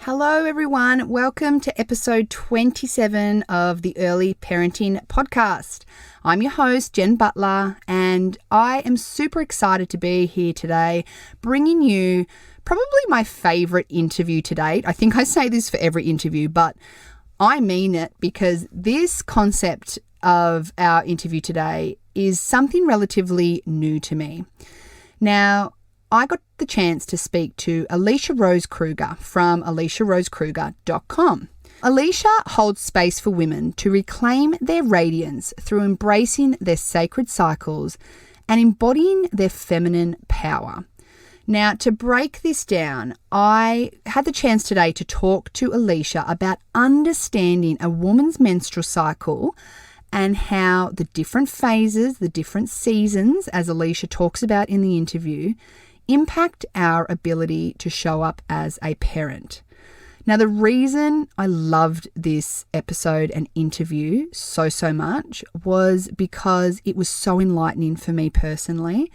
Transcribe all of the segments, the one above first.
Hello, everyone. Welcome to episode 27 of the Early Parenting Podcast. I'm your host, Jen Butler, and I am super excited to be here today, bringing you probably my favorite interview to date. I think I say this for every interview, but I mean it because this concept of our interview today is something relatively new to me. Now, I got the chance to speak to Alisha Kruger from AliciaRoseKruger.com. Alicia holds space for women to reclaim their radiance through embracing their sacred cycles and embodying their feminine power. Now, to break this down, I had the chance today to talk to Alicia about understanding a woman's menstrual cycle and how the different phases, the different seasons, as Alicia talks about in the interview, impact our ability to show up as a parent. Now, the reason I loved this episode and interview so much was because it was so enlightening for me personally,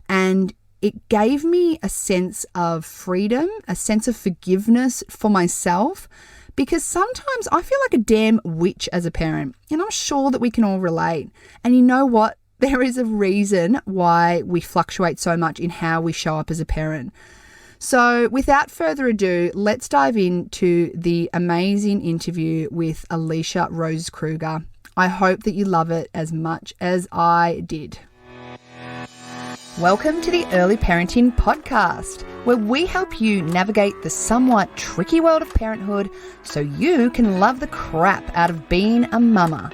and it gave me a sense of freedom, a sense of forgiveness for myself, because sometimes I feel like a damn witch as a parent, and I'm sure that we can all relate. And you know what? There is a reason why we fluctuate so much in how we show up as a parent. So without further ado, let's dive into the amazing interview with Alisha Kruger. I hope that you love it as much as I did. Welcome to the Early Parenting Podcast, where we help you navigate the somewhat tricky world of parenthood so you can love the crap out of being a mama.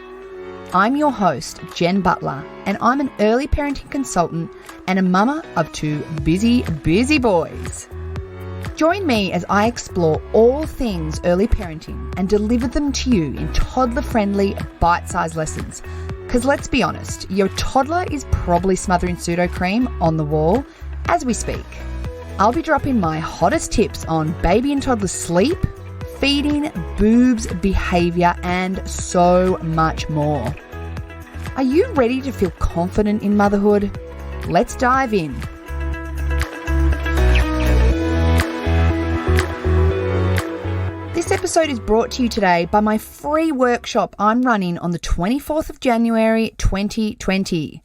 I'm your host, Jen Butler, and I'm an early parenting consultant and a mama of two busy boys. Join me as I explore all things early parenting and deliver them to you in toddler-friendly, bite-sized lessons. Because let's be honest, your toddler is probably smothering Sudocrem on the wall as we speak. I'll be dropping my hottest tips on baby and toddler sleep, feeding, boobs, behavior, and so much more. Are you ready to feel confident in motherhood? Let's dive in. This episode is brought to you today by my free workshop I'm running on the 24th of January 2020.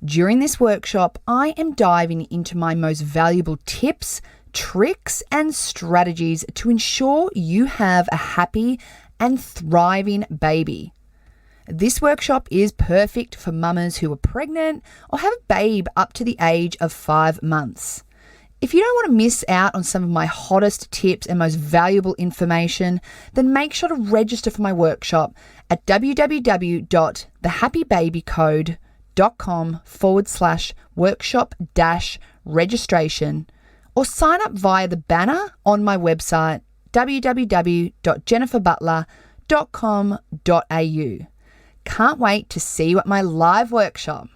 During this workshop, I am diving into my most valuable tips, tricks, and strategies to ensure you have a happy and thriving baby. This workshop is perfect for mamas who are pregnant or have a babe up to the age of 5 months. If you don't want to miss out on some of my hottest tips and most valuable information, then make sure to register for my workshop at www.thehappybabycode.com/workshop-registration or sign up via the banner on my website www.jenniferbutler.com.au. Can't wait to see you at my live workshop.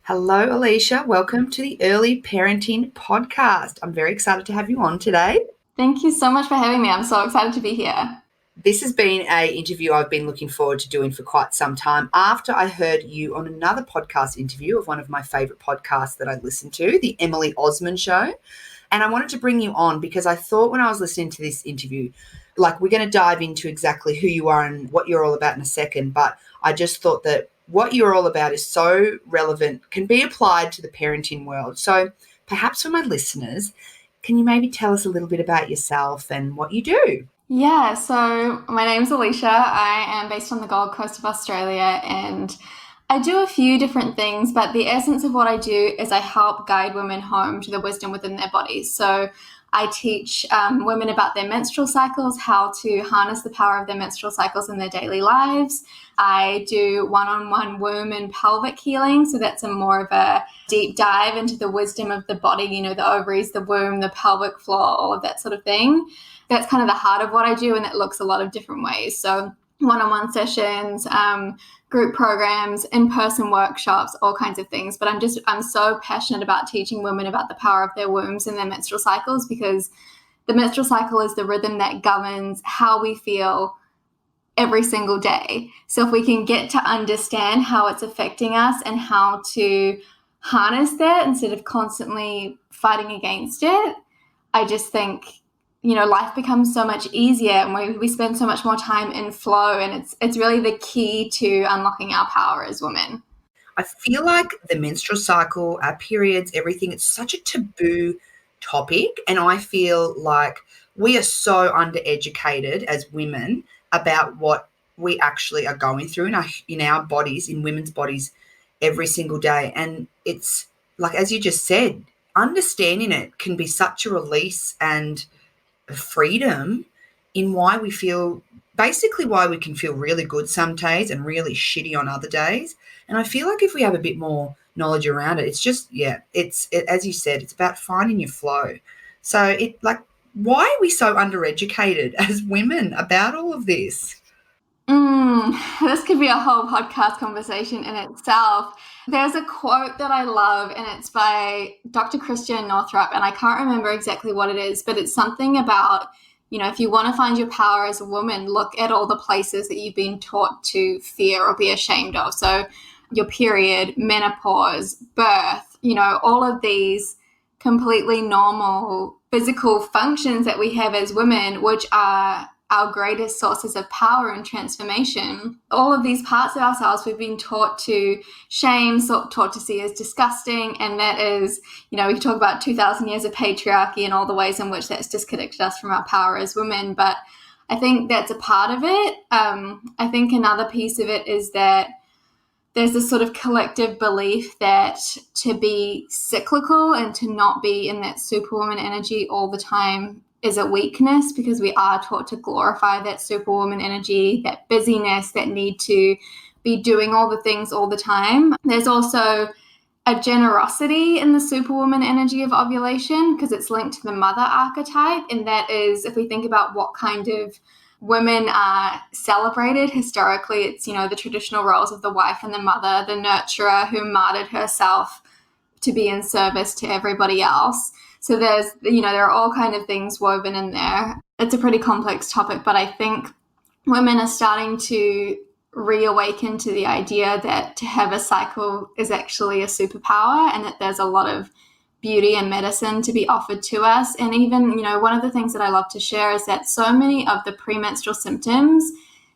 Hello, Alicia. Welcome to the Early Parenting Podcast. I'm very excited to have you on today. Thank you so much for having me. I'm so excited to be here. This has been an interview I've been looking forward to doing for quite some time after I heard you on another podcast interview of one of my favorite podcasts that I listen to, the Emily Osmond Show. And I wanted to bring you on because I thought when I was listening to this interview, like we're going to dive into exactly who you are and what you're all about in a second, but I just thought that what you're all about is so relevant, can be applied to the parenting world. So perhaps for my listeners, can you maybe tell us a little bit about yourself and what you do? Yeah, so my name's Alicia. I am based on the Gold Coast of Australia and I do a few different things, but the essence of what I do is I help guide women home to the wisdom within their bodies. So I teach women about their menstrual cycles, how to harness the power of their menstrual cycles in their daily lives. I do one-on-one womb and pelvic healing. So that's a more of a deep dive into the wisdom of the body, you know, the ovaries, the womb, the pelvic floor, all of that sort of thing. That's kind of the heart of what I do, and it looks a lot of different ways. So one-on-one sessions, group programs, in-person workshops, all kinds of things. But I'm so passionate about teaching women about the power of their wombs and their menstrual cycles, because the menstrual cycle is the rhythm that governs how we feel every single day. So if we can get to understand how it's affecting us and how to harness that instead of constantly fighting against it, I just think life becomes so much easier, and we spend so much more time in flow, and it's really the key to unlocking our power as women. I feel like the menstrual cycle, our periods, everything, it's such a taboo topic. And I feel like we are so undereducated as women about what we actually are going through in our bodies, in women's bodies every single day. And it's like, as you just said, understanding it can be such a release and a freedom in why we feel basically why we can feel really good some days and really shitty on other days. And I feel like if we have a bit more knowledge around it, it's just, as you said, it's about finding your flow. So why are we so undereducated as women about all of this? This could be a whole podcast conversation in itself. There's a quote that I love, and it's by Dr. Christian Northrup, and I can't remember exactly what it is, but it's something about, if you want to find your power as a woman, look at all the places that you've been taught to fear or be ashamed of. So your period, menopause, birth, all of these completely normal physical functions that we have as women, which are our greatest sources of power and transformation. All of these parts of ourselves we've been taught to shame, taught to see as disgusting, and that is, we can talk about 2,000 years of patriarchy and all the ways in which that's disconnected us from our power as women, but I think that's a part of it. I think another piece of it is that there's this sort of collective belief that to be cyclical and to not be in that superwoman energy all the time is a weakness, because we are taught to glorify that superwoman energy, that busyness, that need to be doing all the things all the time. There's also a generosity in the superwoman energy of ovulation because it's linked to the mother archetype. And that is, if we think about what kind of women are celebrated historically, it's, the traditional roles of the wife and the mother, the nurturer who martyred herself to be in service to everybody else. So there's, there are all kind of things woven in there. It's a pretty complex topic, but I think women are starting to reawaken to the idea that to have a cycle is actually a superpower, and that there's a lot of beauty and medicine to be offered to us. And even, one of the things that I love to share is that so many of the premenstrual symptoms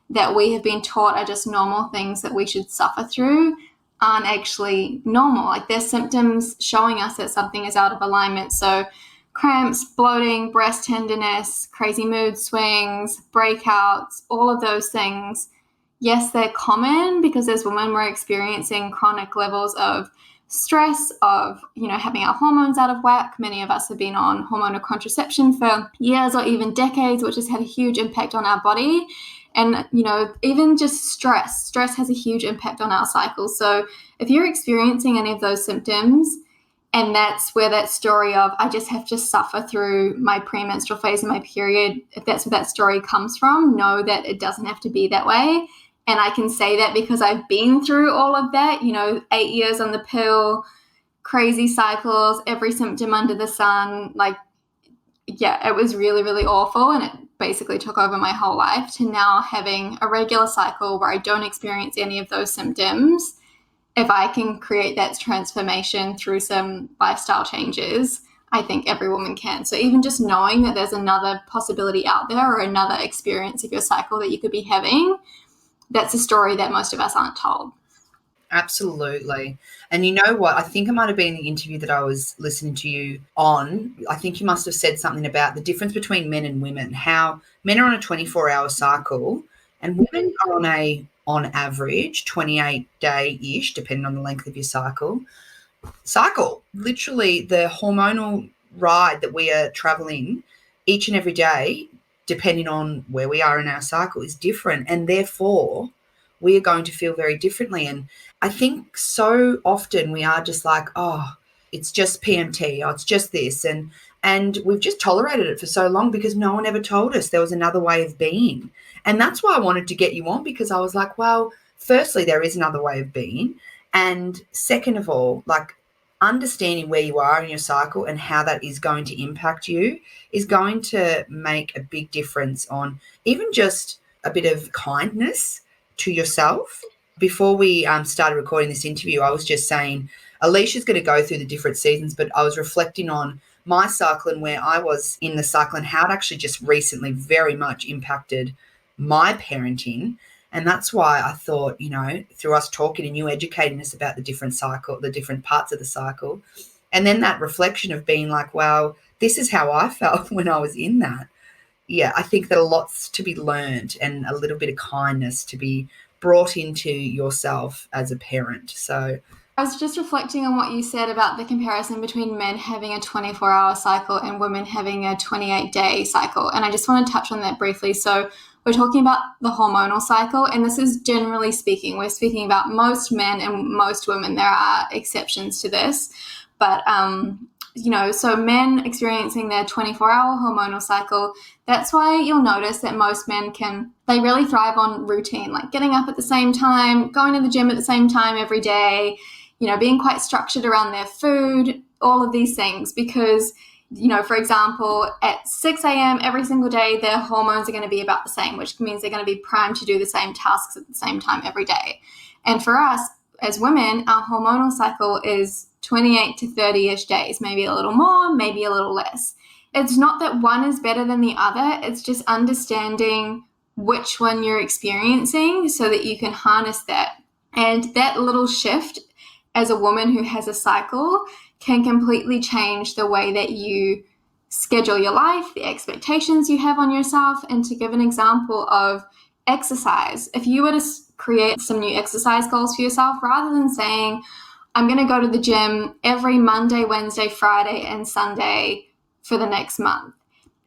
that we have been taught are just normal things that we should suffer through aren't actually normal. Like, there's symptoms showing us that something is out of alignment. So cramps, bloating, breast tenderness, crazy mood swings, breakouts, all of those things. Yes, they're common because as women we're experiencing chronic levels of stress, of, having our hormones out of whack. Many of us have been on hormonal contraception for years or even decades, which has had a huge impact on our body. And, even just stress has a huge impact on our cycle. So if you're experiencing any of those symptoms, and that's where that story of, I just have to suffer through my premenstrual phase and my period, if that's where that story comes from, know that it doesn't have to be that way. And I can say that because I've been through all of that, 8 years on the pill, crazy cycles, every symptom under the sun. It was really, really awful. And it basically took over my whole life, to now having a regular cycle where I don't experience any of those symptoms. If I can create that transformation through some lifestyle changes, I think every woman can. So even just knowing that there's another possibility out there or another experience of your cycle that you could be having, that's a story that most of us aren't told. Absolutely. And you know what? I think it might have been the interview that I was listening to you on. I think you must have said something about the difference between men and women, how men are on a 24-hour cycle and women are on average, 28-day-ish, depending on the length of your cycle. Literally the hormonal ride that we are traveling each and every day, depending on where we are in our cycle, is different. And therefore, we are going to feel very differently. And I think so often we are just like, oh, it's just PMT, oh, it's just this. And we've just tolerated it for so long because no one ever told us there was another way of being. And that's why I wanted to get you on, because I was like, well, firstly, there is another way of being. And second of all, understanding where you are in your cycle and how that is going to impact you is going to make a big difference on even just a bit of kindness to yourself. Before we started recording this interview, I was just saying Alicia's going to go through the different seasons, but I was reflecting on my cycle and where I was in the cycle and how it actually just recently very much impacted my parenting. And that's why I thought, through us talking and you educating us about the different parts of the cycle, and then that reflection of being like, wow, this is how I felt when I was in that. Yeah, I think that a lot's to be learned and a little bit of kindness to be brought into yourself as a parent. So I was just reflecting on what you said about the comparison between men having a 24-hour cycle and women having a 28-day cycle. And I just want to touch on that briefly. So we're talking about the hormonal cycle, and this is generally speaking. We're speaking about most men and most women. There are exceptions to this. But, so men experiencing their 24-hour hormonal cycle, that's why you'll notice that most men they really thrive on routine, like getting up at the same time, going to the gym at the same time every day, being quite structured around their food, all of these things, because for example, at 6 a.m. every single day, their hormones are going to be about the same, which means they're going to be primed to do the same tasks at the same time every day. And for us as women, our hormonal cycle is 28 to 30-ish days, maybe a little more, maybe a little less. It's not that one is better than the other. It's just understanding which one you're experiencing so that you can harness that. And that little shift as a woman who has a cycle can completely change the way that you schedule your life, the expectations you have on yourself. And to give an example of exercise, if you were to create some new exercise goals for yourself, rather than saying, I'm going to go to the gym every Monday, Wednesday, Friday, and Sunday for the next month.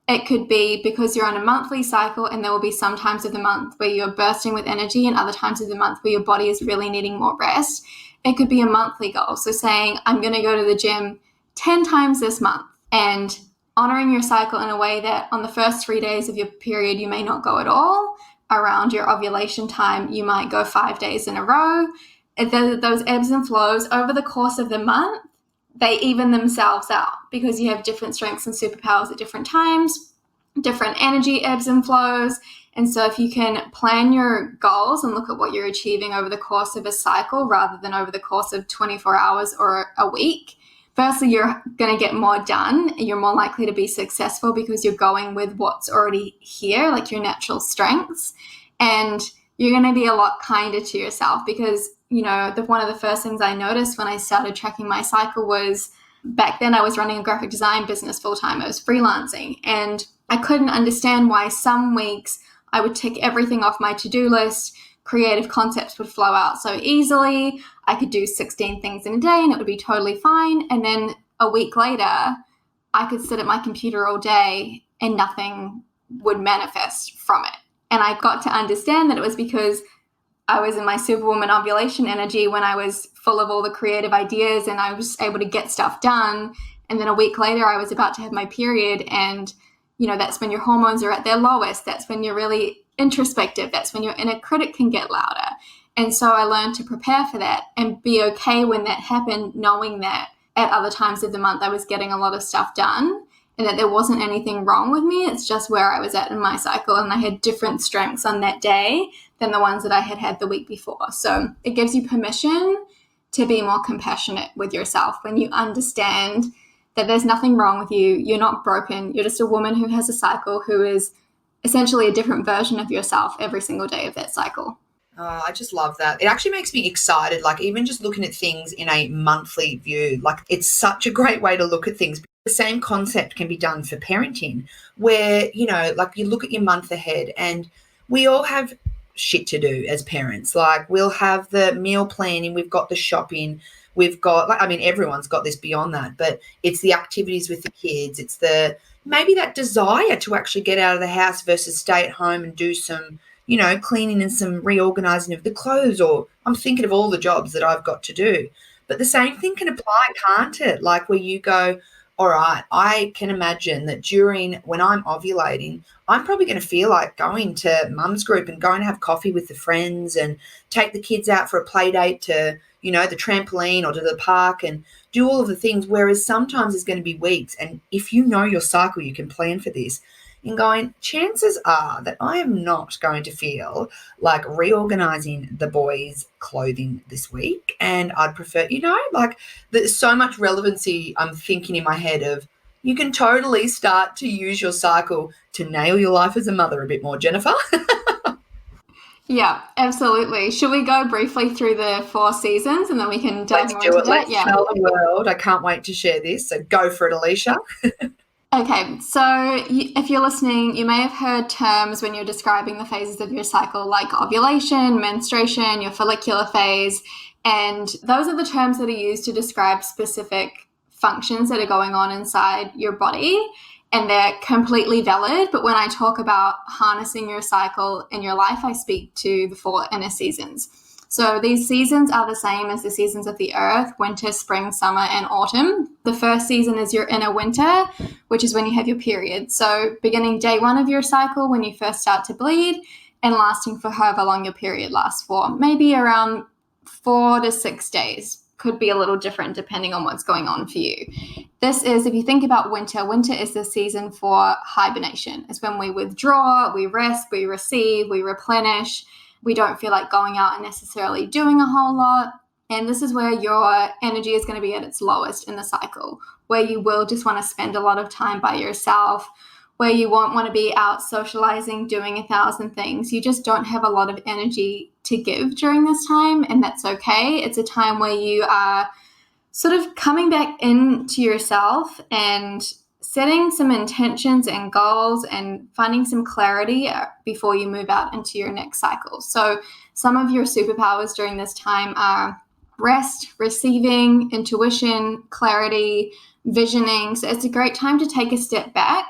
It could be because you're on a monthly cycle, and there will be some times of the month where you're bursting with energy and other times of the month where your body is really needing more rest. It could be a monthly goal. So saying, I'm going to go to the gym 10 times this month, and honoring your cycle in a way that on the first 3 days of your period, you may not go at all. Around your ovulation time, you might go 5 days in a row. Those ebbs and flows over the course of the month, they even themselves out because you have different strengths and superpowers at different times, different energy ebbs and flows. And so if you can plan your goals and look at what you're achieving over the course of a cycle rather than over the course of 24 hours or a week, firstly, you're going to get more done. You're more likely to be successful because you're going with what's already here, like your natural strengths. And you're going to be a lot kinder to yourself because, one of the first things I noticed when I started tracking my cycle was back then I was running a graphic design business full-time. I was freelancing, and I couldn't understand why some weeks I would tick everything off my to-do list. Creative concepts would flow out so easily. I could do 16 things in a day and it would be totally fine. And then a week later, I could sit at my computer all day and nothing would manifest from it. And I got to understand that it was because I was in my superwoman ovulation energy when I was full of all the creative ideas and I was able to get stuff done. And then a week later, I was about to have my period. And, that's when your hormones are at their lowest. That's when you're really introspective. That's when your inner critic can get louder. And so I learned to prepare for that and be okay when that happened, knowing that at other times of the month, I was getting a lot of stuff done and that there wasn't anything wrong with me. It's just where I was at in my cycle. And I had different strengths on that day than the ones that I had the week before. So it gives you permission to be more compassionate with yourself when you understand that there's nothing wrong with you. You're not broken. You're just a woman who has a cycle who is essentially a different version of yourself every single day of that cycle. I just love that. It actually makes me excited, like even just looking at things in a monthly view. Like it's such a great way to look at things. The same concept can be done for parenting where, like you look at your month ahead and we all have shit to do as parents. Like we'll have the meal planning, we've got the shopping, we've got, everyone's got this beyond that, but it's the activities with the kids. It's maybe that desire to actually get out of the house versus stay at home and do some, cleaning and some reorganizing of the clothes, or I'm thinking of all the jobs that I've got to do. But the same thing can apply, can't it? Like where you go, all right, I can imagine that when I'm ovulating, I'm probably going to feel like going to mum's group and going to have coffee with the friends and take the kids out for a play date to, the trampoline or to the park and do all of the things. Whereas sometimes there's going to be weeks. And if you know your cycle, you can plan for this and going, chances are that I am not going to feel like reorganizing the boys' clothing this week. And I'd prefer, like there's so much relevancy I'm thinking in my head of, you can totally start to use your cycle to nail your life as a mother a bit more, Jennifer. Yeah, absolutely. Should we go briefly through the 4 seasons and then we can dive more into that? Let's tell the world. I can't wait to share this. So go for it, Alicia. Okay, so if you're listening, you may have heard terms when you're describing the phases of your cycle like ovulation, menstruation, your follicular phase, and those are the terms that are used to describe specific functions that are going on inside your body, and they're completely valid. But when I talk about harnessing your cycle in your life, I speak to the 4 inner seasons. So these seasons are the same as the seasons of the earth: winter, spring, summer, and autumn. The first season is your inner winter, which is when you have your period. So beginning day 1 of your cycle, when you first start to bleed, and lasting for however long your period lasts for, maybe around 4 to 6 days. Could be a little different depending on what's going on for you. This is, if you think about winter is the season for hibernation. It's when we withdraw, we rest, we receive, we replenish. We don't feel like going out and necessarily doing a whole lot. And this is where your energy is going to be at its lowest in the cycle, where you will just want to spend a lot of time by yourself, where you won't want to be out socializing, doing 1,000 things. You just don't have a lot of energy to give during this time, and that's okay. It's a time where you are sort of coming back into yourself and setting some intentions and goals and finding some clarity before you move out into your next cycle. So some of your superpowers during this time are rest, receiving, intuition, clarity, visioning. So it's a great time to take a step back,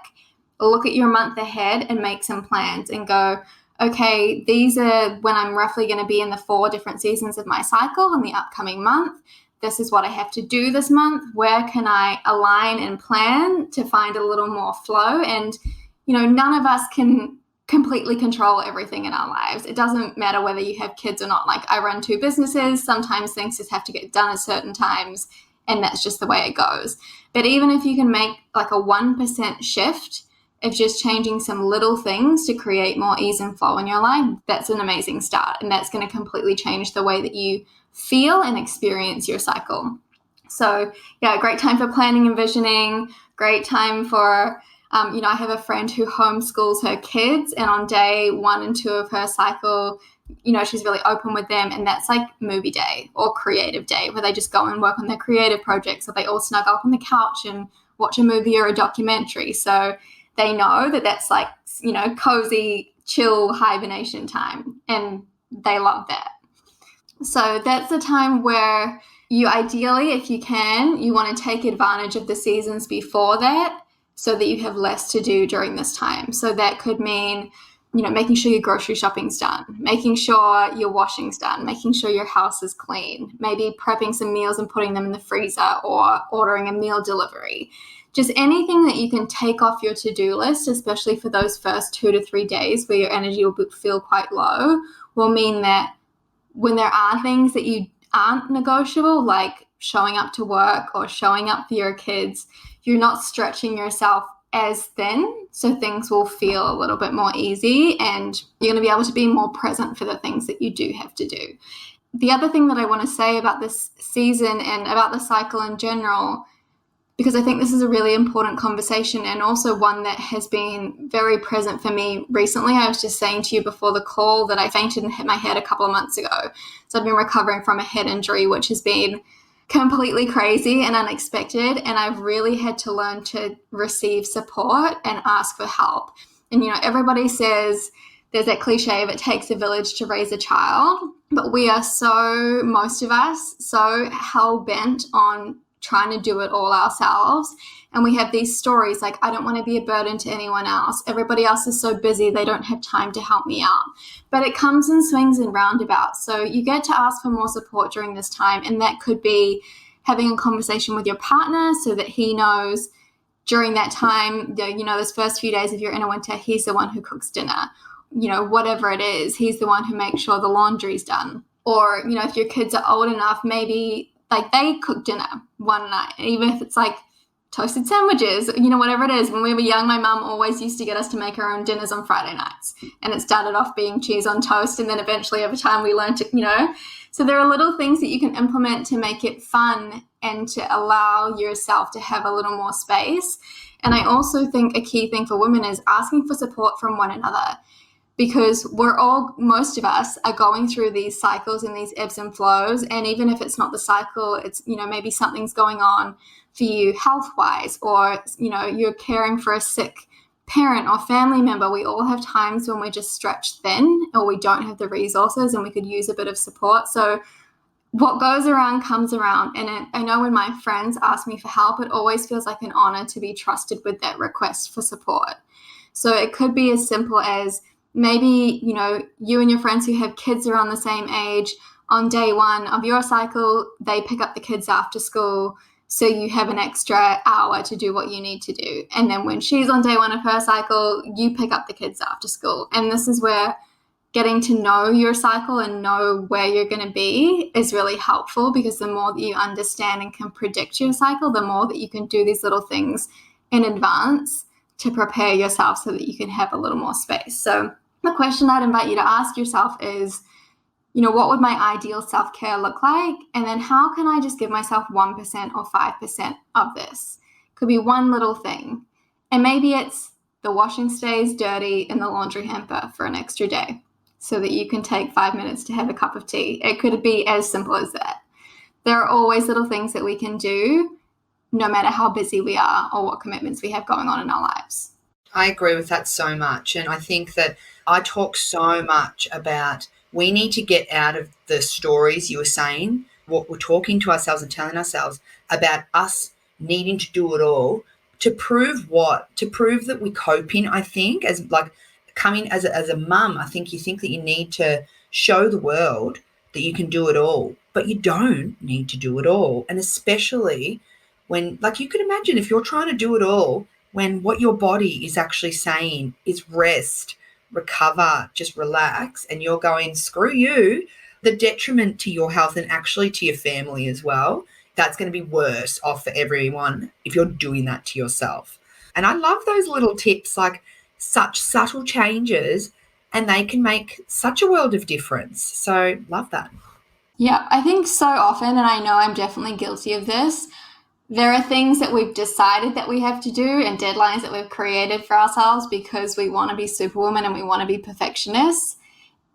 look at your month ahead and make some plans and go, okay, these are when I'm roughly going to be in the 4 different seasons of my cycle in the upcoming month. This is what I have to do this month. Where can I align and plan to find a little more flow? And, none of us can completely control everything in our lives. It doesn't matter whether you have kids or not. Like, I run 2 businesses. Sometimes things just have to get done at certain times, and that's just the way it goes. But even if you can make like a 1% shift of just changing some little things to create more ease and flow in your life, that's an amazing start. And that's going to completely change the way that you feel and experience your cycle. So yeah, great time for planning and visioning, great time for, I have a friend who homeschools her kids, and on day 1 and 2 of her cycle, she's really open with them, and that's like movie day or creative day where they just go and work on their creative projects, or they all snuggle up on the couch and watch a movie or a documentary. So they know that that's like, cozy, chill hibernation time, and they love that. So that's the time where you ideally, if you can, you want to take advantage of the seasons before that so that you have less to do during this time. So that could mean, making sure your grocery shopping's done, making sure your washing's done, making sure your house is clean, maybe prepping some meals and putting them in the freezer, or ordering a meal delivery. Just anything that you can take off your to-do list, especially for those first 2 to 3 days where your energy will feel quite low, will mean that when there are things that you aren't negotiable, like showing up to work or showing up for your kids, you're not stretching yourself as thin, so things will feel a little bit more easy, and you're going to be able to be more present for the things that you do have to do. The other thing that I want to say about this season and about the cycle in general, because I think this is a really important conversation, and also one that has been very present for me recently. I was just saying to you before the call that I fainted and hit my head a couple of months ago. So I've been recovering from a head injury, which has been completely crazy and unexpected. And I've really had to learn to receive support and ask for help. And, everybody says there's that cliche of it takes a village to raise a child, but we are most of us, so hell-bent on trying to do it all ourselves. And we have these stories like, I don't want to be a burden to anyone else. Everybody else is so busy, they don't have time to help me out. But it comes in swings and roundabouts. So you get to ask for more support during this time. And that could be having a conversation with your partner so that he knows during that time, those first few days of your inner winter, he's the one who cooks dinner. Whatever it is, he's the one who makes sure the laundry's done. Or, if your kids are old enough, maybe like they cook dinner one night, even if it's like toasted sandwiches, whatever it is. When we were young, my mum always used to get us to make our own dinners on Friday nights. And it started off being cheese on toast. And then eventually over time we learned to, So there are little things that you can implement to make it fun and to allow yourself to have a little more space. And I also think a key thing for women is asking for support from one another, because most of us are going through these cycles and these ebbs and flows. And even if it's not the cycle, it's, maybe something's going on for you health-wise, or, you're caring for a sick parent or family member. We all have times when we're just stretched thin, or we don't have the resources and we could use a bit of support. So what goes around comes around. And I know when my friends ask me for help, it always feels like an honor to be trusted with that request for support. So it could be as simple as maybe, you and your friends who have kids around the same age, on day one of your cycle, they pick up the kids after school. So you have an extra hour to do what you need to do. And then when she's on day one of her cycle, you pick up the kids after school. And this is where getting to know your cycle and know where you're going to be is really helpful, because the more that you understand and can predict your cycle, the more that you can do these little things in advance to prepare yourself so that you can have a little more space. So the question I'd invite you to ask yourself is, what would my ideal self-care look like? And then how can I just give myself 1% or 5% of this? Could be one little thing. And maybe it's the washing stays dirty in the laundry hamper for an extra day so that you can take 5 minutes to have a cup of tea. It could be as simple as that. There are always little things that we can do no matter how busy we are or what commitments we have going on in our lives. I agree with that so much. And I think that I talk so much about we need to get out of the stories you were saying, what we're talking to ourselves and telling ourselves about us needing to do it all to prove what? To prove that we're coping, I think, as like coming as a mum. I think you think that you need to show the world that you can do it all, but you don't need to do it all. And especially when, like, you could imagine if you're trying to do it all when what your body is actually saying is rest, recover, just relax, and you're going, screw you, the detriment to your health and actually to your family as well, that's going to be worse off for everyone if you're doing that to yourself. And I love those little tips, like such subtle changes, and they can make such a world of difference. So love that. Yeah, I think so often, and I know I'm definitely guilty of this, there are things that we've decided that we have to do and deadlines that we've created for ourselves because we want to be superwoman and we want to be perfectionists.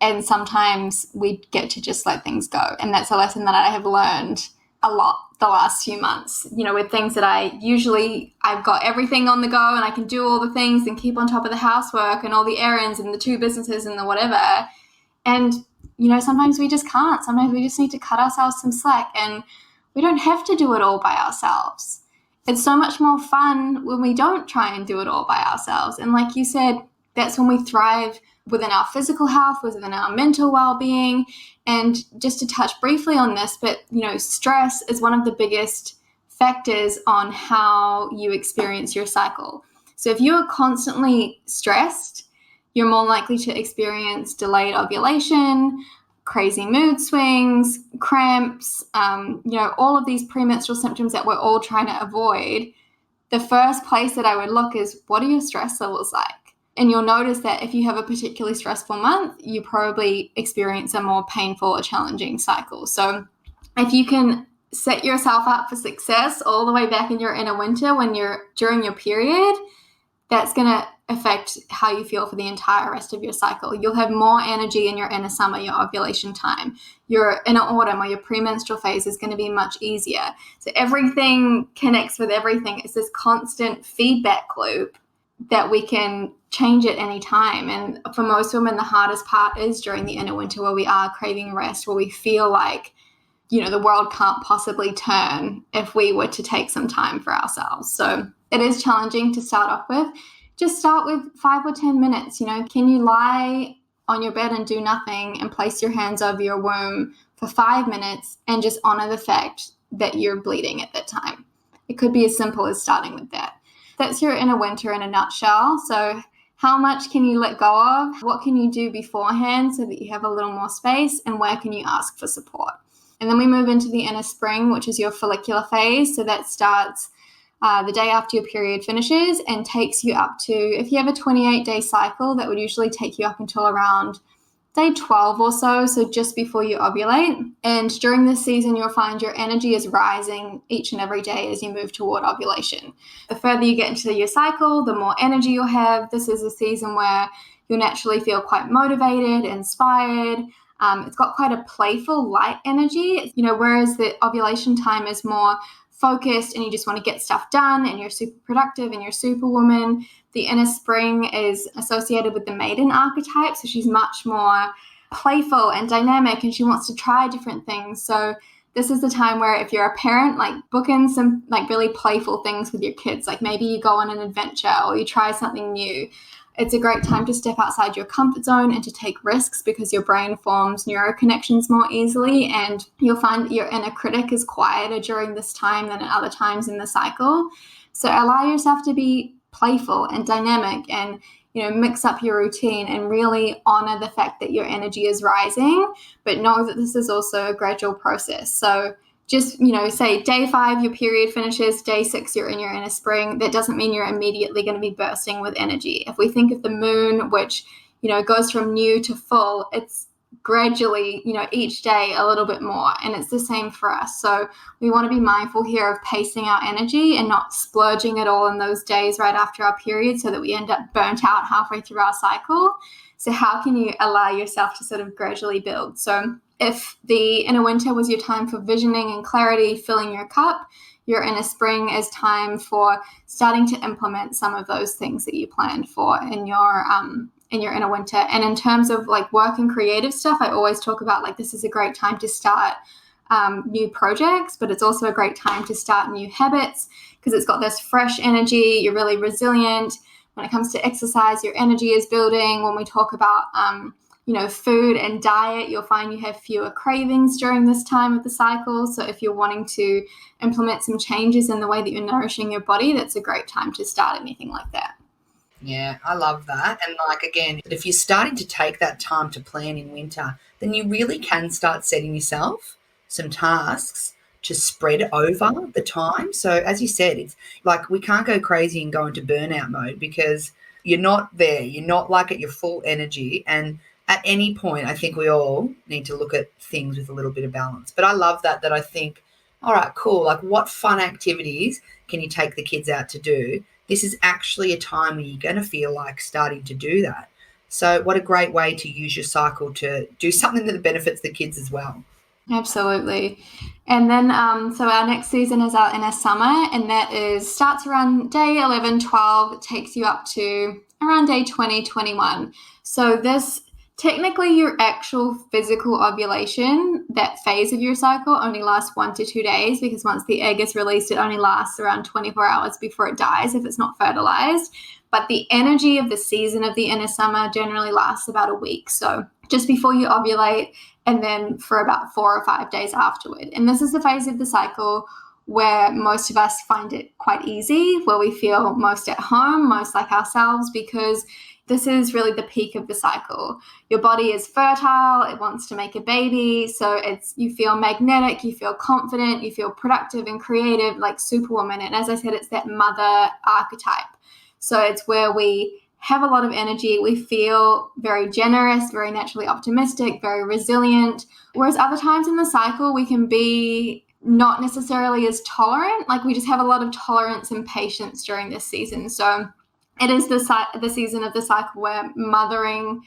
And sometimes we get to just let things go. And that's a lesson that I have learned a lot the last few months, with things that I've got everything on the go and I can do all the things and keep on top of the housework and all the errands and the 2 businesses and the whatever. And, sometimes we just can't. Sometimes we just need to cut ourselves some slack, and we don't have to do it all by ourselves. It's so much more fun when we don't try and do it all by ourselves. And like you said, that's when we thrive within our physical health, within our mental well-being. And just to touch briefly on this, but, stress is one of the biggest factors on how you experience your cycle. So if you are constantly stressed, you're more likely to experience delayed ovulation, crazy mood swings, cramps, all of these premenstrual symptoms that we're all trying to avoid. The first place that I would look is, what are your stress levels like? And you'll notice that if you have a particularly stressful month, you probably experience a more painful or challenging cycle. So if you can set yourself up for success all the way back in your inner winter when you're during your period, that's going to affect how you feel for the entire rest of your cycle. You'll have more energy in your inner summer, your ovulation time. Your inner autumn or your premenstrual phase is going to be much easier. So everything connects with everything. It's this constant feedback loop that we can change at any time. And for most women, the hardest part is during the inner winter, where we are craving rest, where we feel like, the world can't possibly turn if we were to take some time for ourselves. So it is challenging to start off with. Just start with 5 or 10 minutes. Can you lie on your bed and do nothing and place your hands over your womb for 5 minutes and just honor the fact that you're bleeding at that time? It could be as simple as starting with that. That's your inner winter in a nutshell. So how much can you let go of? What can you do beforehand so that you have a little more space? And where can you ask for support? And then we move into the inner spring, which is your follicular phase. So that starts the day after your period finishes and takes you up to, if you have a 28-day cycle, that would usually take you up until around day 12 or so, so just before you ovulate. And during this season, you'll find your energy is rising each and every day as you move toward ovulation. The further you get into your cycle, the more energy you'll have. This is a season where you'll naturally feel quite motivated, inspired. It's got quite a playful, light energy, whereas the ovulation time is more focused and you just want to get stuff done and you're super productive and you're superwoman. The inner spring is associated with the maiden archetype, so she's much more playful and dynamic and she wants to try different things. So this is the time where if you're a parent, book in some really playful things with your kids, maybe you go on an adventure or you try something new. It's a great time to step outside your comfort zone and to take risks because your brain forms neuroconnections more easily, and you'll find that your inner critic is quieter during this time than at other times in the cycle. So allow yourself to be playful and dynamic and, mix up your routine and really honor the fact that your energy is rising, but know that this is also a gradual process. So just, say day 5, your period finishes, day 6, you're in your inner spring. That doesn't mean you're immediately going to be bursting with energy. If we think of the moon, which, goes from new to full, it's gradually, each day a little bit more. And it's the same for us. So we want to be mindful here of pacing our energy and not splurging it all in those days right after our period so that we end up burnt out halfway through our cycle. So how can you allow yourself to sort of gradually build? So if the inner winter was your time for visioning and clarity, filling your cup, your inner spring is time for starting to implement some of those things that you planned for in your inner winter. And in terms of work and creative stuff, I always talk about this is a great time to start new projects, but it's also a great time to start new habits because it's got this fresh energy. You're really resilient. When it comes to exercise, your energy is building. When we talk about food and diet, you'll find you have fewer cravings during this time of the cycle. So if you're wanting to implement some changes in the way that you're nourishing your body, that's a great time to start anything like that. Yeah, I love that. And again, if you're starting to take that time to plan in winter, then you really can start setting yourself some tasks to spread over the time. So as you said, it's we can't go crazy and go into burnout mode because you're not there. You're not at your full energy. And at any point, I think we all need to look at things with a little bit of balance. But I love that I think, all right, cool. What fun activities can you take the kids out to do? This is actually a time where you're going to feel like starting to do that. So what a great way to use your cycle to do something that benefits the kids as well. Absolutely. And then, so our next season is our inner summer, and that starts around day 11, 12, it takes you up to around day 20, 21. So this, technically your actual physical ovulation, that phase of your cycle only lasts 1 to 2 days because once the egg is released, it only lasts around 24 hours before it dies if it's not fertilized. But the energy of the season of the inner summer generally lasts about a week. So just before you ovulate and then for about 4 or 5 days afterward. And this is the phase of the cycle where most of us find it quite easy, where we feel most at home, most like ourselves, because this is really the peak of the cycle. Your body is fertile, it wants to make a baby, so you feel magnetic, you feel confident, you feel productive and creative like superwoman. And as I said, it's that mother archetype. So it's where we have a lot of energy, we feel very generous, very naturally optimistic, very resilient. Whereas other times in the cycle, we can be not necessarily as tolerant, we just have a lot of tolerance and patience during this season. So it is the season of the cycle where mothering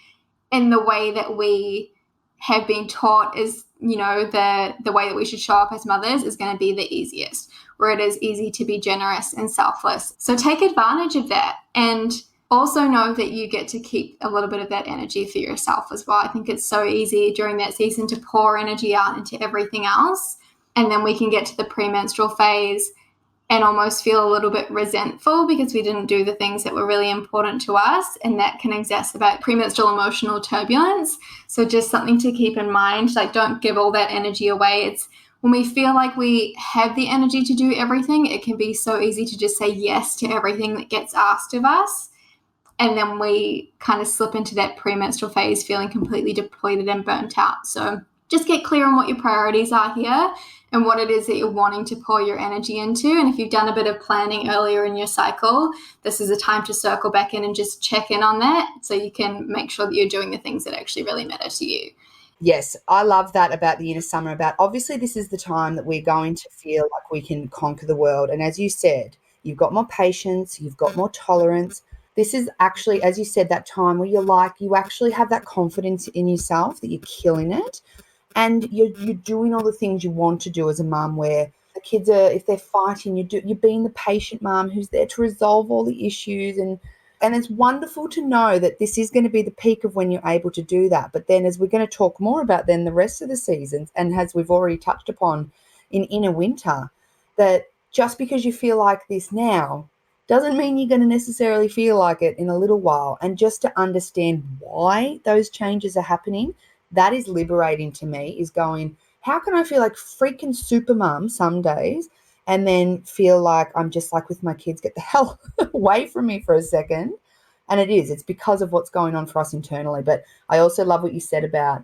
in the way that we have been taught is, the way that we should show up as mothers is going to be the easiest, where it is easy to be generous and selfless. So take advantage of that and also know that you get to keep a little bit of that energy for yourself as well. I think it's so easy during that season to pour energy out into everything else. And then we can get to the premenstrual phase and almost feel a little bit resentful because we didn't do the things that were really important to us, and that can exacerbate premenstrual emotional turbulence. So just something to keep in mind, don't give all that energy away. It's when we feel like we have the energy to do everything, it can be so easy to just say yes to everything that gets asked of us. And then we kind of slip into that premenstrual phase feeling completely depleted and burnt out. So just get clear on what your priorities are here and what it is that you're wanting to pour your energy into. And if you've done a bit of planning earlier in your cycle, this is a time to circle back in and just check in on that so you can make sure that you're doing the things that actually really matter to you. Yes, I love that about the inner summer, about obviously this is the time that we're going to feel like we can conquer the world. And as you said, you've got more patience, you've got more tolerance. This is actually, as you said, that time where you're like, you actually have that confidence in yourself that you're killing it. And you're doing all the things you want to do as a mum, where the kids are, if they're fighting, you're being the patient mum who's there to resolve all the issues. And it's wonderful to know that this is going to be the peak of when you're able to do that. But then, as we're going to talk more about then the rest of the seasons, and as we've already touched upon in inner winter, that just because you feel like this now doesn't mean you're going to necessarily feel like it in a little while. And just to understand why those changes are happening, that is liberating to me, is going, how can I feel like freaking super mum some days and then feel like I'm just like with my kids, get the hell away from me for a second? And it's because of what's going on for us internally. But I also love what you said about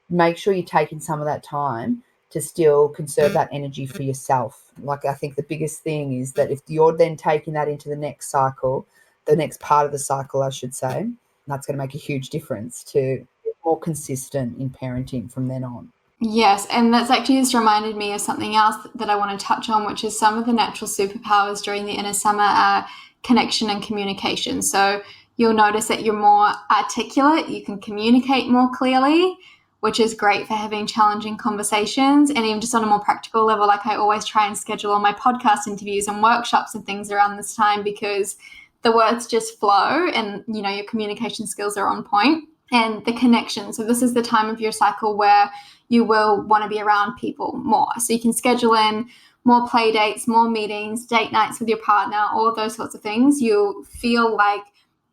make sure you're taking some of that time to still conserve that energy for yourself. Like, I think the biggest thing is that if you're then taking that into the next cycle, the next part of the cycle, I should say, that's going to make a huge difference to be more consistent in parenting from then on. Yes, and that's actually just reminded me of something else that I want to touch on, which is some of the natural superpowers during the inner summer are connection and communication. So you'll notice that you're more articulate, you can communicate more clearly, which is great for having challenging conversations. And even just on a more practical level, like I always try and schedule all my podcast interviews and workshops and things around this time, because the words just flow and, you know, your communication skills are on point. And the connection. So this is the time of your cycle where you will want to be around people more. So you can schedule in more play dates, more meetings, date nights with your partner, all of those sorts of things. You'll feel like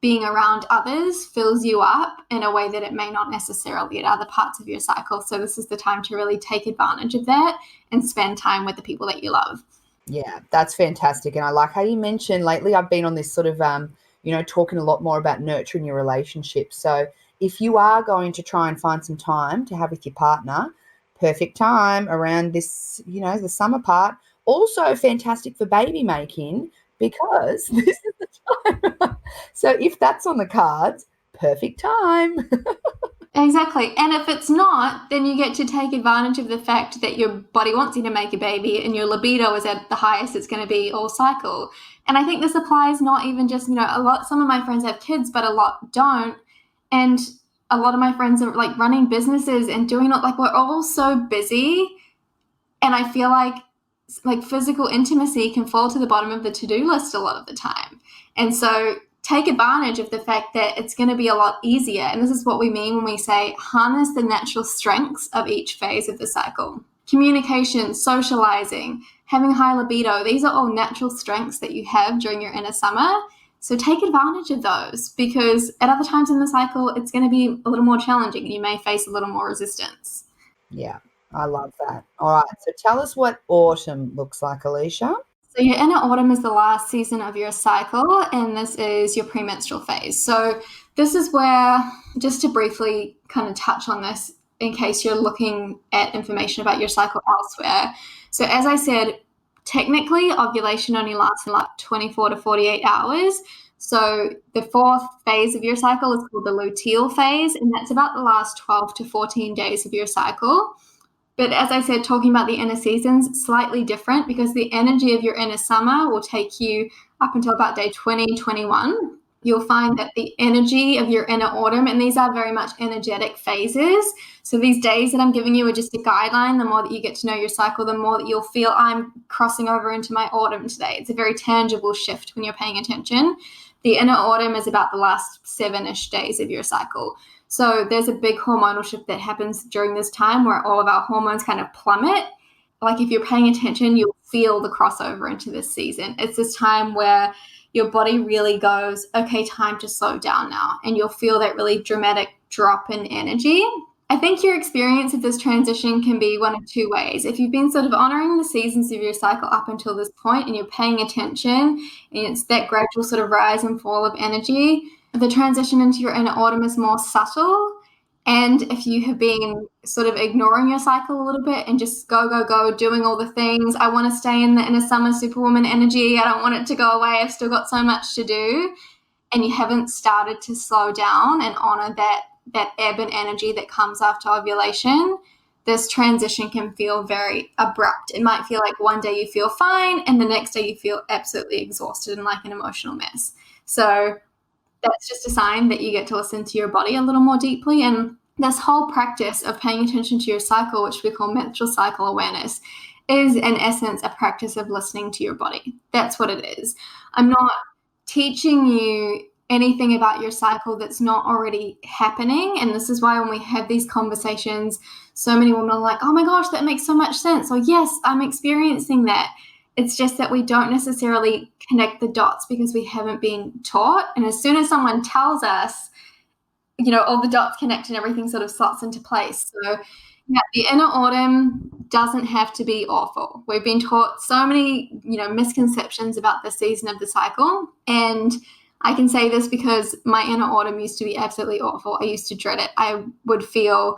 being around others fills you up in a way that it may not necessarily at other parts of your cycle. So this is the time to really take advantage of that and spend time with the people that you love. Yeah, that's fantastic. And I like how you mentioned lately I've been on this sort of, talking a lot more about nurturing your relationships. So if you are going to try and find some time to have with your partner, perfect time around this, the summer part. Also fantastic for baby making, because this is the time. So if that's on the cards, perfect time. Exactly. And if it's not, then you get to take advantage of the fact that your body wants you to make a baby and your libido is at the highest it's going to be all cycle. And I think this applies not even just, some of my friends have kids, but a lot don't. And a lot of my friends are like running businesses and doing it. Like, we're all so busy. And I feel like physical intimacy can fall to the bottom of the to-do list a lot of the time. And so take advantage of the fact that it's going to be a lot easier. And this is what we mean when we say harness the natural strengths of each phase of the cycle. Communication, socializing, having high libido, these are all natural strengths that you have during your inner summer. So take advantage of those, because at other times in the cycle, it's going to be a little more challenging and you may face a little more resistance. Yeah, I love that. All right, so tell us what autumn looks like, Alicia. So your inner autumn is the last season of your cycle, and this is your premenstrual phase. So this is where, just to briefly kind of touch on this in case you're looking at information about your cycle elsewhere. So as I said, technically ovulation only lasts like 24 to 48 hours. So the fourth phase of your cycle is called the luteal phase, and that's about the last 12 to 14 days of your cycle. But as I said, talking about the inner seasons, slightly different, because the energy of your inner summer will take you up until about day 20, 21. You'll find that the energy of your inner autumn, and these are very much energetic phases. So these days that I'm giving you are just a guideline. The more that you get to know your cycle, the more that you'll feel I'm crossing over into my autumn today. It's a very tangible shift when you're paying attention. The inner autumn is about the last 7-ish days of your cycle. So there's a big hormonal shift that happens during this time where all of our hormones kind of plummet. Like, if you're paying attention, you'll feel the crossover into this season. It's this time where your body really goes, okay, time to slow down now. And you'll feel that really dramatic drop in energy. I think your experience of this transition can be one of two ways. If you've been sort of honoring the seasons of your cycle up until this point and you're paying attention, and it's that gradual sort of rise and fall of energy, the transition into your inner autumn is more subtle, And if you have been sort of ignoring your cycle a little bit and just go, doing all the things, I want to stay in the inner summer superwoman energy. I don't want it to go away. I've still got so much to do. And you haven't started to slow down and honor that ebb and energy that comes after ovulation, this transition can feel very abrupt. It might feel like one day you feel fine and the next day you feel absolutely exhausted and like an emotional mess. So that's just a sign that you get to listen to your body a little more deeply. And this whole practice of paying attention to your cycle, which we call menstrual cycle awareness, is in essence a practice of listening to your body. That's what it is. I'm not teaching you anything about your cycle that's not already happening. And this is why when we have these conversations, so many women are like, oh my gosh, that makes so much sense. Or yes, I'm experiencing that. It's just that we don't necessarily connect the dots because we haven't been taught. And as soon as someone tells us, all the dots connect and everything sort of slots into place. So yeah, the inner autumn doesn't have to be awful. We've been taught so many, misconceptions about the season of the cycle. And I can say this because my inner autumn used to be absolutely awful. I used to dread it. I would feel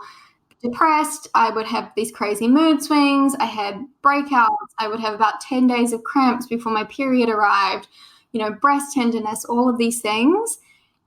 depressed. I would have these crazy mood swings. I had breakouts. I would have about 10 days of cramps before my period arrived, breast tenderness, all of these things.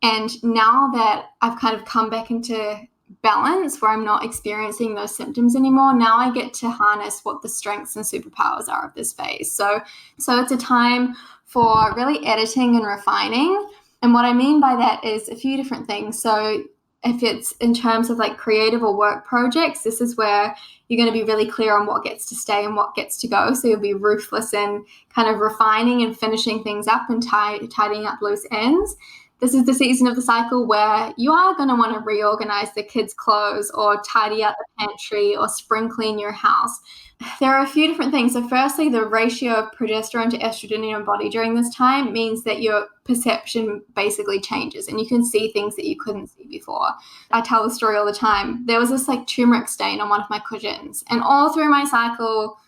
And now that I've kind of come back into balance where I'm not experiencing those symptoms anymore, now I get to harness what the strengths and superpowers are of this phase. So it's a time for really editing and refining. And what I mean by that is a few different things. So if it's in terms of like creative or work projects, this is where you're going to be really clear on what gets to stay and what gets to go. So you'll be ruthless in kind of refining and finishing things up and tidying up loose ends. This is the season of the cycle where you are going to want to reorganize the kids' clothes or tidy up the pantry or spring clean your house. There are a few different things. So firstly, the ratio of progesterone to estrogen in your body during this time means that your perception basically changes and you can see things that you couldn't see before. I tell the story all the time. There was this like turmeric stain on one of my cushions, and all through my cycle,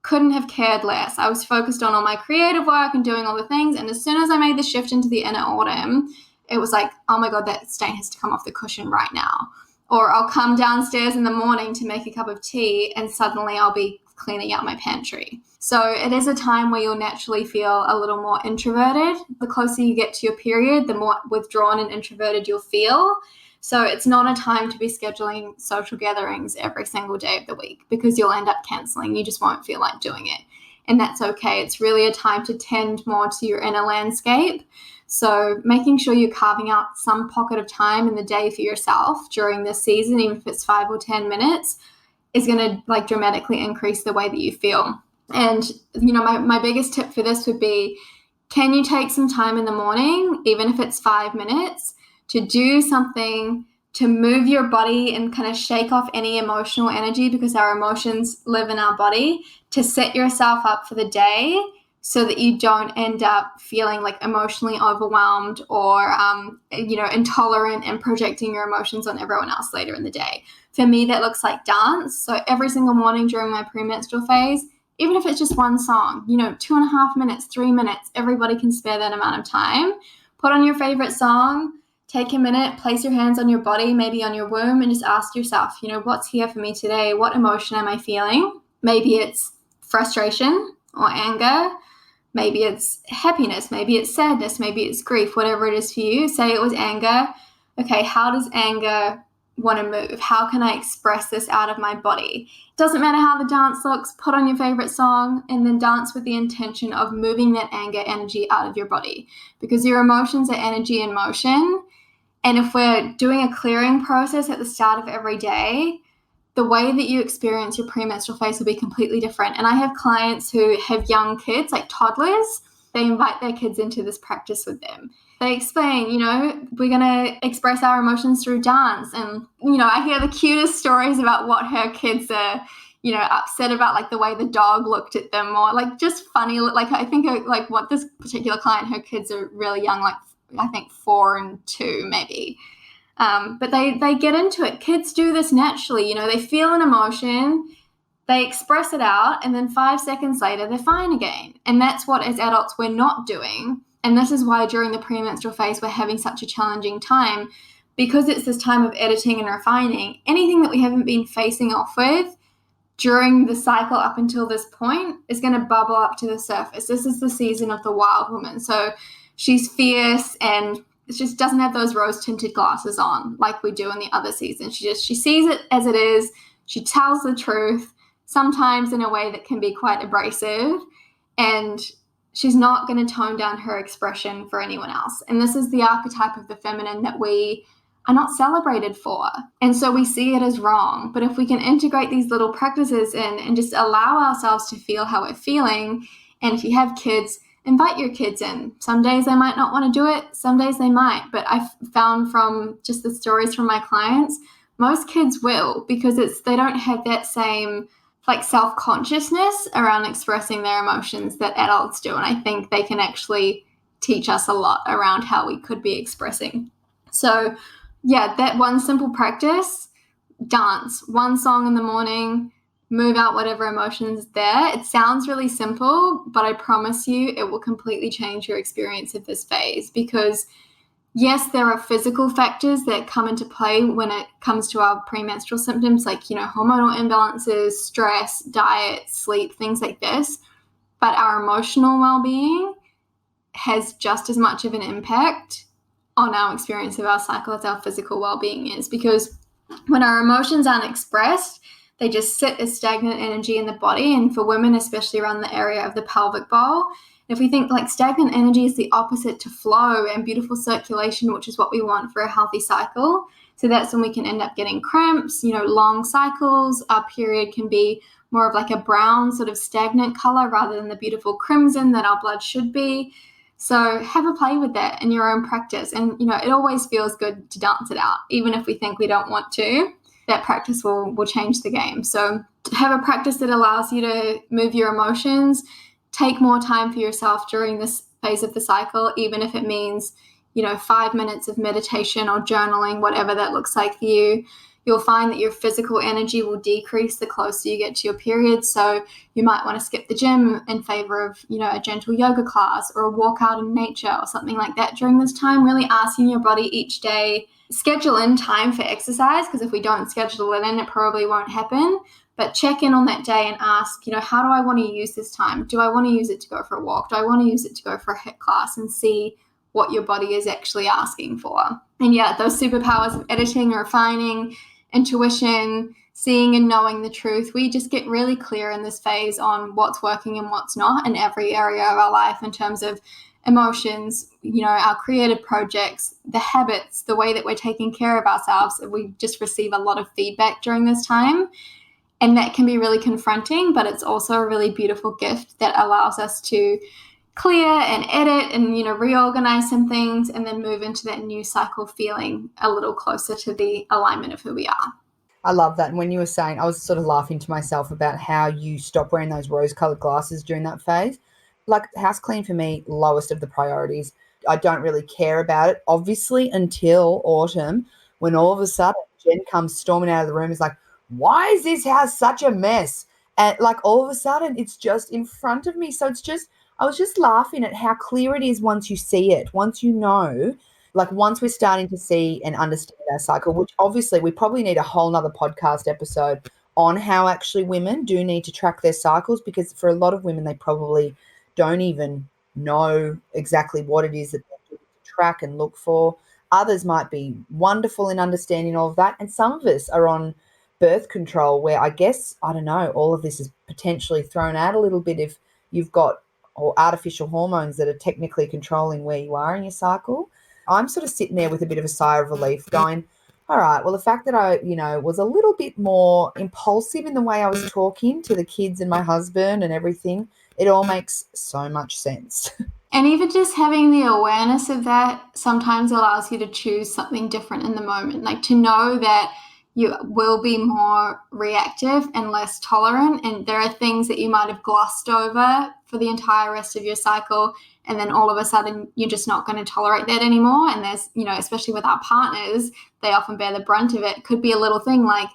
couldn't have cared less. I was focused on all my creative work and doing all the things. And as soon as I made the shift into the inner autumn, it was like, oh my God, that stain has to come off the cushion right now. Or I'll come downstairs in the morning to make a cup of tea and suddenly I'll be cleaning out my pantry. So it is a time where you'll naturally feel a little more introverted. The closer you get to your period, the more withdrawn and introverted you'll feel. So it's not a time to be scheduling social gatherings every single day of the week because you'll end up canceling. You just won't feel like doing it. And that's okay. It's really a time to tend more to your inner landscape. So making sure you're carving out some pocket of time in the day for yourself during this season, even if it's 5 or 10 minutes, is going to like dramatically increase the way that you feel. And, my biggest tip for this would be, can you take some time in the morning, even if it's 5 minutes, to do something to move your body and kind of shake off any emotional energy, because our emotions live in our body, to set yourself up for the day so that you don't end up feeling like emotionally overwhelmed or, intolerant and projecting your emotions on everyone else later in the day. For me, that looks like dance. So every single morning during my premenstrual phase, even if it's just one song, 2.5 minutes, 3 minutes, everybody can spare that amount of time. Put on your favorite song. Take a minute, place your hands on your body, maybe on your womb, and just ask yourself, what's here for me today? What emotion am I feeling? Maybe it's frustration or anger. Maybe it's happiness. Maybe it's sadness. Maybe it's grief, whatever it is for you. Say it was anger. Okay, how does anger want to move? How can I express this out of my body? It doesn't matter how the dance looks. Put on your favorite song and then dance with the intention of moving that anger energy out of your body, because your emotions are energy in motion. And if we're doing a clearing process at the start of every day, the way that you experience your premenstrual phase will be completely different. And I have clients who have young kids, like toddlers. They invite their kids into this practice with them. They explain, we're going to express our emotions through dance. And, I hear the cutest stories about what her kids are, upset about, like the way the dog looked at them, or like just funny. Like I think like what this particular client, her kids are really young, like I think 4 and 2 maybe. But they get into it. Kids do this naturally. They feel an emotion, they express it out, and then 5 seconds later, they're fine again. And that's what as adults we're not doing. And this is why during the premenstrual phase, we're having such a challenging time, because it's this time of editing and refining, anything that we haven't been facing off with during the cycle up until this point is going to bubble up to the surface. This is the season of the wild woman. So she's fierce and it just doesn't have those rose-tinted glasses on like we do in the other season. She sees it as it is. She tells the truth, sometimes in a way that can be quite abrasive, and she's not going to tone down her expression for anyone else. And this is the archetype of the feminine that we are not celebrated for. And so we see it as wrong. But if we can integrate these little practices in and just allow ourselves to feel how we're feeling, and if you have kids, invite your kids in. Some days they might not want to do it. Some days they might. But I've found from just the stories from my clients, most kids will, because they don't have that same self-consciousness around expressing their emotions that adults do. And I think they can actually teach us a lot around how we could be expressing. So yeah, that one simple practice, dance, one song in the morning, move out whatever emotions there. It sounds really simple, but I promise you it will completely change your experience of this phase, because yes, there are physical factors that come into play when it comes to our premenstrual symptoms, like, hormonal imbalances, stress, diet, sleep, things like this. But our emotional well-being has just as much of an impact on our experience of our cycle as our physical well-being is, because when our emotions aren't expressed, they just sit as stagnant energy in the body. And for women, especially around the area of the pelvic bowl, if we think stagnant energy is the opposite to flow and beautiful circulation, which is what we want for a healthy cycle. So that's when we can end up getting cramps, long cycles. Our period can be more of a brown sort of stagnant color rather than the beautiful crimson that our blood should be. So have a play with that in your own practice. And, it always feels good to dance it out, even if we think we don't want to. That practice will change the game. So have a practice that allows you to move your emotions, take more time for yourself during this phase of the cycle, even if it means, 5 minutes of meditation or journaling, whatever that looks like for you. You'll find that your physical energy will decrease the closer you get to your period. So you might want to skip the gym in favor of, a gentle yoga class or a walk out in nature or something like that during this time. Really asking your body each day, schedule in time for exercise, because if we don't schedule it in, it probably won't happen. But check in on that day and ask, how do I want to use this time? Do I want to use it to go for a walk? Do I want to use it to go for a HIIT class? And see what your body is actually asking for. And yeah, those superpowers of editing, refining, intuition, seeing and knowing the truth. We just get really clear in this phase on what's working and what's not in every area of our life in terms of emotions, our creative projects, the habits, the way that we're taking care of ourselves. We just receive a lot of feedback during this time. And that can be really confronting, but it's also a really beautiful gift that allows us to clear and edit and, reorganize some things and then move into that new cycle feeling a little closer to the alignment of who we are. I love that. And when you were saying, I was sort of laughing to myself about how you stop wearing those rose-colored glasses during that phase. House clean for me, lowest of the priorities. I don't really care about it, obviously, until autumn, when all of a sudden Jen comes storming out of the room. Is like, why is this house such a mess? And all of a sudden it's just in front of me. So I was just laughing at how clear it is once you see it, once you know, once we're starting to see and understand our cycle, which obviously we probably need a whole nother podcast episode on how actually women do need to track their cycles, because for a lot of women, they probably don't even know exactly what it is that they do to track and look for. Others might be wonderful in understanding all of that. And some of us are on birth control where I guess, I don't know, all of this is potentially thrown out a little bit if you've got artificial hormones that are technically controlling where you are in your cycle. I'm sort of sitting there with a bit of a sigh of relief going, all right, well, the fact that I, was a little bit more impulsive in the way I was talking to the kids and my husband and everything, it all makes so much sense. And even just having the awareness of that sometimes allows you to choose something different in the moment, to know that you will be more reactive and less tolerant. And there are things that you might have glossed over for the entire rest of your cycle. And then all of a sudden, you're just not going to tolerate that anymore. And there's, especially with our partners, they often bear the brunt of it. It could be a little thing like,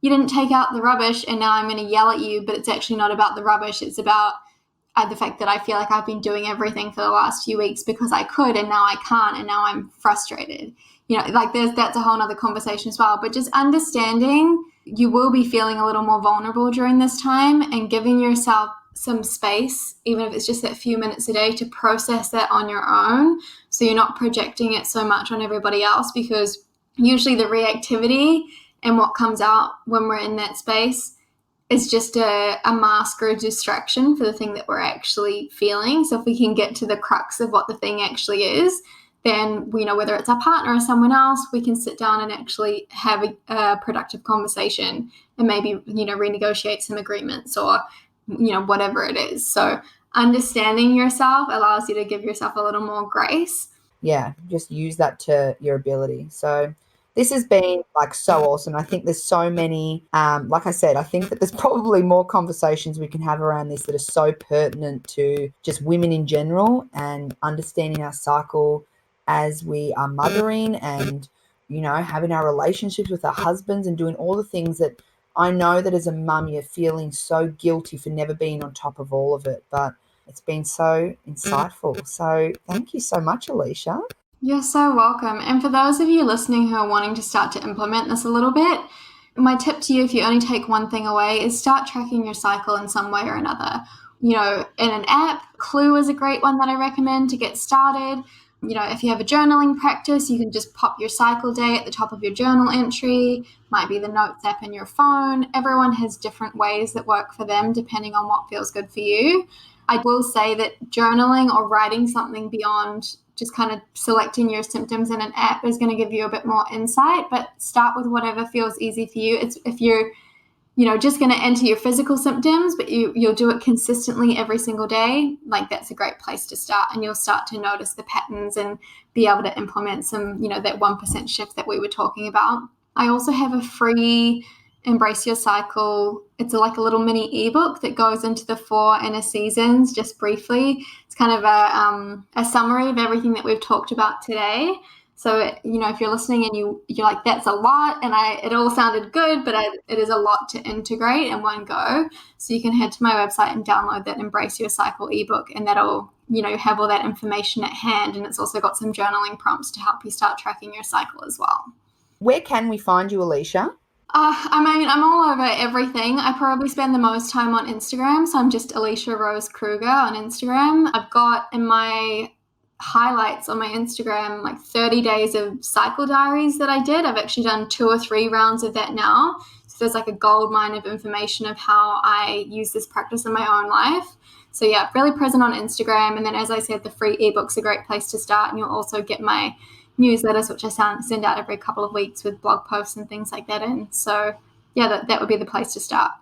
you didn't take out the rubbish and now I'm going to yell at you, but it's actually not about the rubbish. It's about the fact that I feel like I've been doing everything for the last few weeks because I could and now I can't and now I'm frustrated. like that's a whole nother conversation as well. But just understanding you will be feeling a little more vulnerable during this time, and giving yourself some space, even if it's just that few minutes a day, to process that on your own, so you're not projecting it so much on everybody else, because usually the reactivity and what comes out when we're in that space is just a mask or a distraction for the thing that we're actually feeling. So if we can get to the crux of what the thing actually is, then we know whether it's our partner or someone else, we can sit down and actually have a productive conversation and maybe, renegotiate some agreements or, whatever it is. So understanding yourself allows you to give yourself a little more grace. Yeah, just use that to your ability. So this has been so awesome. I think there's so many, like I said, I think that there's probably more conversations we can have around this that are so pertinent to just women in general, and understanding our cycle as we are mothering, and, having our relationships with our husbands, and doing all the things that I know that as a mum you're feeling so guilty for never being on top of all of it. But it's been so insightful. So thank you so much, Alicia. You're so welcome. And for those of you listening who are wanting to start to implement this a little bit, my tip to you, if you only take one thing away, is start tracking your cycle in some way or another. In an app, Clue is a great one that I recommend to get started. If you have a journaling practice, you can just pop your cycle day at the top of your journal entry. Might be the Notes app in your phone. Everyone has different ways that work for them depending on what feels good for you. I will say that journaling or writing something beyond just kind of selecting your symptoms in an app is going to give you a bit more insight, but start with whatever feels easy for you. If you're, just going to enter your physical symptoms, but you'll do it consistently every single day, that's a great place to start, and you'll start to notice the patterns and be able to implement some, that 1% shift that we were talking about. I also have a free Embrace Your Cycle. It's a little mini ebook that goes into the 4 inner seasons just briefly. It's kind of a summary of everything that we've talked about today. So, if you're listening and you're like, that's a lot, and it all sounded good, but it is a lot to integrate in one go. So you can head to my website and download that Embrace Your Cycle ebook, and that'll, have all that information at hand. And it's also got some journaling prompts to help you start tracking your cycle as well. Where can we find you, Alicia? I'm all over everything. I probably spend the most time on Instagram, so I'm just Alisha Rose Kruger on Instagram. I've got in my highlights on my Instagram 30 days of cycle diaries that I did. I've actually done 2 or 3 rounds of that now. So there's a gold mine of information of how I use this practice in my own life. So yeah, really present on Instagram. And then, as I said, the free ebook's a great place to start, and you'll also get my newsletters, which I send out every couple of weeks with blog posts and things like that in. So yeah, that would be the place to start.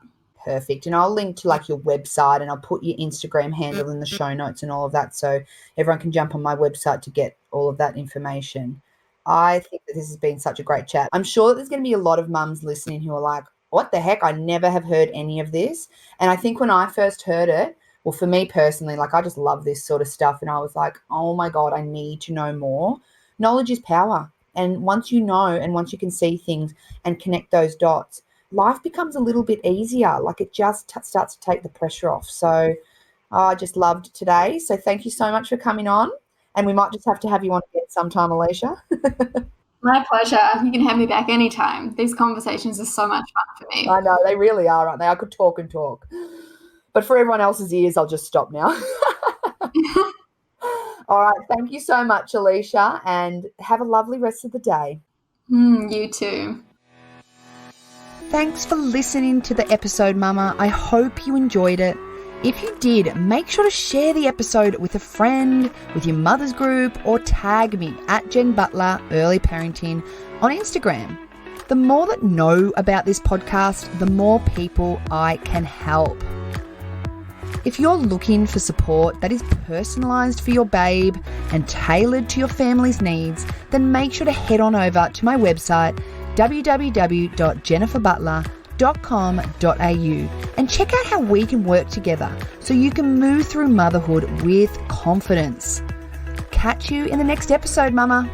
Perfect. And I'll link to your website, and I'll put your Instagram handle in the show notes and all of that, so everyone can jump on my website to get all of that information. I think that this has been such a great chat. I'm sure that there's going to be a lot of mums listening who are like, what the heck? I never have heard any of this. And I think when I first heard it, well, for me personally, I just love this sort of stuff. And I was like, oh my God, I need to know more. Knowledge is power. And once you know, and once you can see things and connect those dots, life becomes a little bit easier. It just starts to take the pressure off. So I just loved today. So thank you so much for coming on. And we might just have to have you on again sometime, Alicia. My pleasure. You can have me back anytime. These conversations are so much fun for me. I know, they really are, aren't they? I could talk and talk. But for everyone else's ears, I'll just stop now. All right. Thank you so much, Alicia, and have a lovely rest of the day. You too. Thanks for listening to the episode, Mama. I hope you enjoyed it. If you did, make sure to share the episode with a friend, with your mother's group, or tag me at Jen Butler Early Parenting on Instagram. The more that know about this podcast, the more people I can help. If you're looking for support that is personalised for your babe and tailored to your family's needs, then make sure to head on over to my website, www.jenniferbutler.com.au, and check out how we can work together so you can move through motherhood with confidence. Catch you in the next episode, Mama.